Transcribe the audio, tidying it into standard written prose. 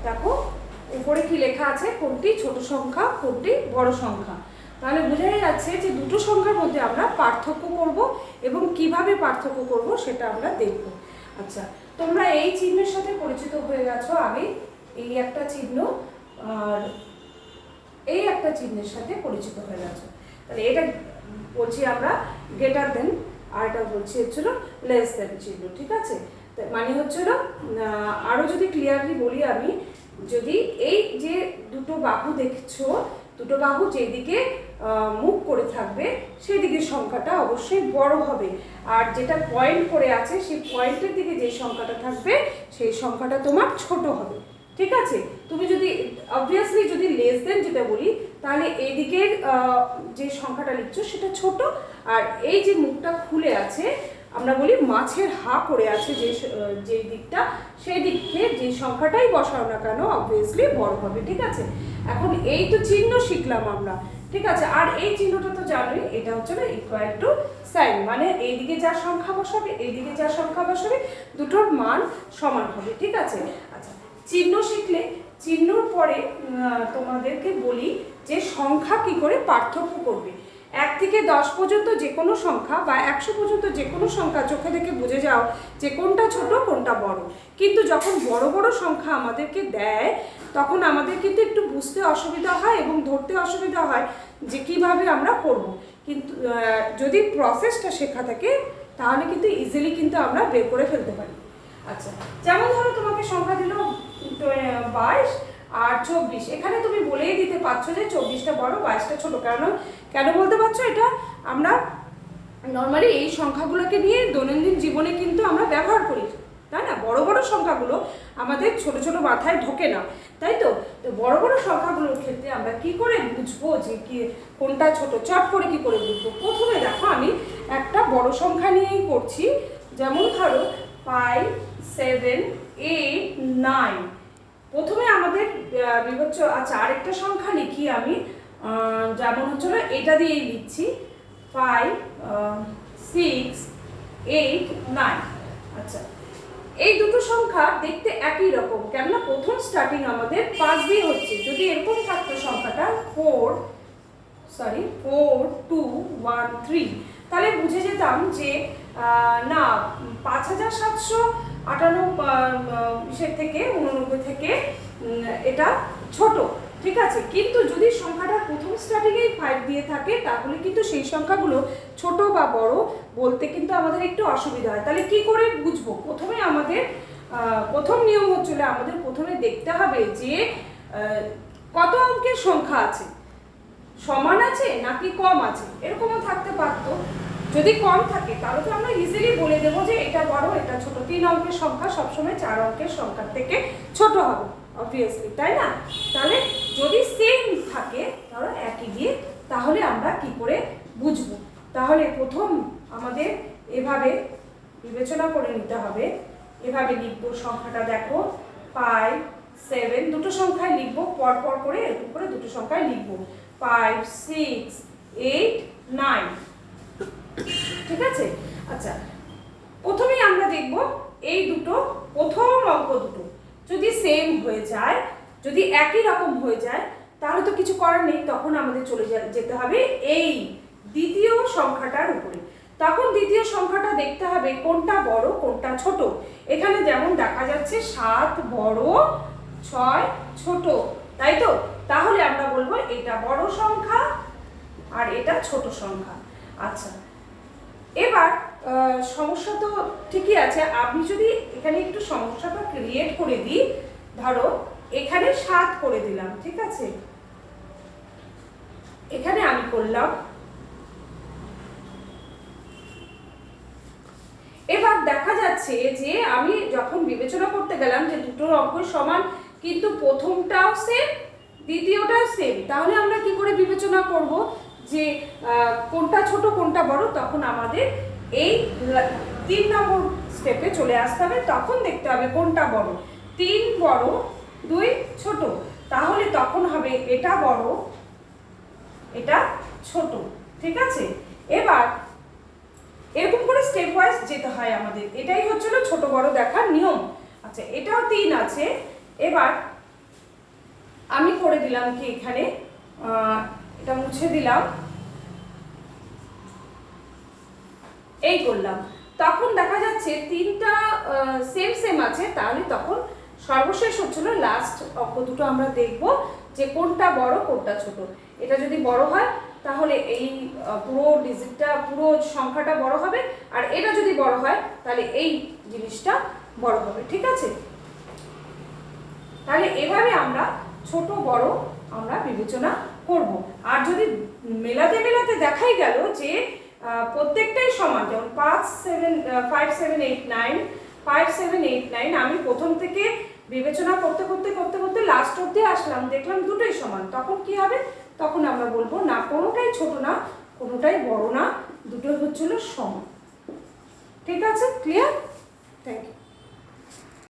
দেখো উপরে কি লেখা আছে, কোনটি ছোট সংখ্যা কোনটি বড় সংখ্যা। তাহলে বোঝাই যাচ্ছে যে দুটো সংখ্যার মধ্যে আমরা পার্থক্য করব এবং কিভাবে পার্থক্য করব সেটা আমরা দেখব। আচ্ছা, তোমরা এই চিহ্নের সাথে পরিচিত হয়ে গেছো আগে, এই একটা চিহ্ন আর এই একটা চিহ্নের সাথে পরিচিত হয়ে গেছো। তাহলে এটা বলছি আমরা গ্রেটার দেন, আর এটা বলছি হচ্ছিল লেস দেন চিহ্ন, ঠিক আছে। মানে হচ্ছিল আরও যদি ক্লিয়ারলি বলি আমি, যদি এই যে দুটো বাহু দেখছো, দুটো বাহু যেদিকে মুখ করে থাকবে সেই দিকের সংখ্যাটা অবশ্যই বড় হবে, আর যেটা পয়েন্ট করে আছে সেই পয়েন্টের দিকে যে সংখ্যাটা থাকবে সেই সংখ্যাটা তোমার ছোট হবে, ঠিক আছে। তুমি যদি অবভিয়াসলি যদি লেস দেন যেটা বলি, তাহলে এই দিকের যে সংখ্যাটা লিখছো সেটা ছোট, আর এই যে মুখটা খুলে আছে আমরা বলি মাছের হা করে আছে যে দিকটা, সেই দিকে যে সংখ্যাটাই বসাও না কেন অবভিয়াসলি বড় হবে, ঠিক আছে। এখন এই তো চিহ্ন শিখলাম আমরা, ঠিক আছে। আর এই চিহ্নটা তো জানোই, এটা হচ্ছে না ইকুয়াল টু সাইন, মানে এইদিকে যা সংখ্যা বসাবে এইদিকে যা সংখ্যা বসাবে দুটোর মান সমান হবে, ঠিক আছে। আচ্ছা, চিহ্ন শিখলে চিহ্নর পরে তোমাদেরকে বলি যে সংখ্যা কি করে পার্থক্য করবে। 1 থেকে 10 পর্যন্ত যে কোনো সংখ্যা বা 100 পর্যন্ত যে কোনো সংখ্যা চোখে দেখে বুঝে যাও যে কোনটা ছোট কোনটা বড়, কিন্তু যখন বড় বড় সংখ্যা আমাদেরকে দেয় তখন আমাদের কিন্তু একটু বুঝতে অসুবিধা হয় এবং ধরতে অসুবিধা হয় যে কিভাবে আমরা করব। কিন্তু যদি প্রসেসটা শেখা থাকে তাহলে কিন্তু ইজিলি কিন্তু আমরা বের করে ফেলতে পারি। আচ্ছা, যেমন ধরো তোমাকে সংখ্যা দিল 22 আর 24, এখানে তুমি বলেই দিতে পারছো যে 24টা বড় 22টা ছোট। কেন বলতে পারছো? এটা আমরা নর্মালি এই সংখ্যাগুলোকে নিয়ে দৈনন্দিন জীবনে কিন্তু আমরা ব্যবহার করি, তাই না। বড় বড় সংখ্যাগুলো আমাদের ছোট ছোট মাথায় ঢোকে না, তাই তো। বড় বড় সংখ্যাগুলোর ক্ষেত্রে আমরা কি করে বুঝবো যে কি কোনটা ছোট, চট করে কি করে বুঝবো? প্রথমে দেখো আমি একটা বড় সংখ্যা নিয়েই করছি, যেমন ধরো 5, 7, 8, 9। প্রথমে আমাদের বিবেচ্য, আচ্ছা আরেকটা সংখ্যা লিখি আমি, যেমন হচ্ছিল এটা দিয়েই লিখছি 5, 6, 8, 9। আচ্ছা, এই দুটো সংখ্যা দেখতে একই রকম, কেননা প্রথম স্টার্টিং আমাদের 5 দিয়ে হচ্ছে। যদি এরকম থাকতো সংখ্যাটা 4, 2, 1, 3, তাহলে বুঝে যেতাম যে না 5798 থেকে 89 থেকে এটা ছোট, ঠিক আছে। কিন্তু যদি সংখ্যাটা প্রথম স্টার্টিংয়েই 5 দিয়ে থাকে তাহলে কিন্তু সেই সংখ্যাগুলো ছোট বা বড় বলতে কিন্তু আমাদের একটু অসুবিধা হয়। তাহলে কি করে বুঝবো? প্রথমে আমাদের প্রথম নিয়ম হচ্ছিল আমাদের প্রথমে দেখতে হবে যে কত অঙ্কের সংখ্যা আছে, সমান আছে নাকি কম আছে, এরকমও থাকতে পারতো। যদি কম থাকে তাহলে তো আমরা ইজিলি বলে দেবো যে এটা বড় এটা ছোট। 3 অঙ্কের সংখ্যা সবসময় 4 অঙ্কের সংখ্যার থেকে ছোট হবে অবভিয়াসলি, তাই না। তাহলে যদি সেম থাকে ধরো একই দিয়ে, তাহলে আমরা কি করে বুঝবো? তাহলে প্রথম আমাদের এভাবে বিবেচনা করে নিতে হবে, এভাবে লিখবো সংখ্যাটা। দেখো 5, 7 দুটো সংখ্যায় লিখবো, পরপর করে এরকম করে দুটো সংখ্যায় লিখবো 5, 6, 8, 9, ঠিক আছে। আচ্ছা, প্রথমেই আমরা দেখব এই দুটো প্রথম অঙ্ক দুটো যদি সেম হয়ে যায়, যদি একই রকম হয়ে যায় তাহলে তো কিছু করার নেই, তখন আমাদের চলে যেতে হবে এই দ্বিতীয় সংখ্যাটার উপরে। তখন দ্বিতীয় সংখ্যাটা দেখতে হবে কোনটা বড় কোনটা ছোট। এখানে যেমন দেখা যাচ্ছে 7 বড় 6 ছোট, তাই তো। তাহলে আমরা বলবো এটা বড় সংখ্যা আর এটা ছোট সংখ্যা। আচ্ছা, এবার সমস্যা তো ঠিকই আছে, আমি যদি এখানে একটু সমস্যাটা ক্রিয়েট করে দিই, ধরো এখানে 7 করে দিলাম, ঠিক আছে। এখানে আমি করলাম, এবার দেখা যাচ্ছে যে আমি যখন বিবেচনা করতে গেলাম যে দুটো অঙ্ক সমান কিন্তু প্রথমটাও সেম দ্বিতীয়টাও সেম, তাহলে আমরা কি করে বিবেচনা করব যে কোনটা ছোট কোনটা বড়? তখন আমাদের এই 3 নম্বর স্টেপে চলে আসতে হবে, তখন দেখতে হবে কোনটা বড়। 3 বড় 2 ছোট, তাহলে তখন হবে এটা বড় এটা ছোট, ঠিক আছে। এবার এরকম করে স্টেপ ওয়াইজ যেতে হয় আমাদের, এটাই হচ্ছিল ছোট বড় দেখার নিয়ম। আচ্ছা, এটাও 3 আছে, এবার আমি করে দিলাম কি এখানে এটা মুছে দিলাম, এই করলাম। তখন দেখা যাচ্ছে তিনটা সেম সেম আছে, তাহলে তখন সর্বশেষ হচ্ছিল লাস্ট অঙ্ক দুটো আমরা দেখব যে কোনটা বড় কোনটা ছোট। এটা যদি বড় হয় তাহলে এই পুরো ডিজিটটা পুরো সংখ্যাটা বড় হবে, আর এটা যদি বড় হয় তাহলে এই জিনিসটা বড় হবে। ঠিক আছে, তাহলে এভাবে আমরা ছোট বড় আমরা বিবেচনা করব। আর যদি মেলাতে মেলাতে দেখাই গেল যে প্রত্যেকটাই সমান, যেমন 5 7 8 9 5 7 8 9, আমি প্রথম থেকে বিবেচনা করতে করতে করতে করতে লাস্ট অবধি আসলাম, দেখলাম দুটোই সমান, তখন কি হবে? তখন আমরা বলবো না কোনোটাই ছোট না কোনোটাই বড় না, দুটো হচ্ছিল সমান। ঠিক আছে, ক্লিয়ার? Thank you.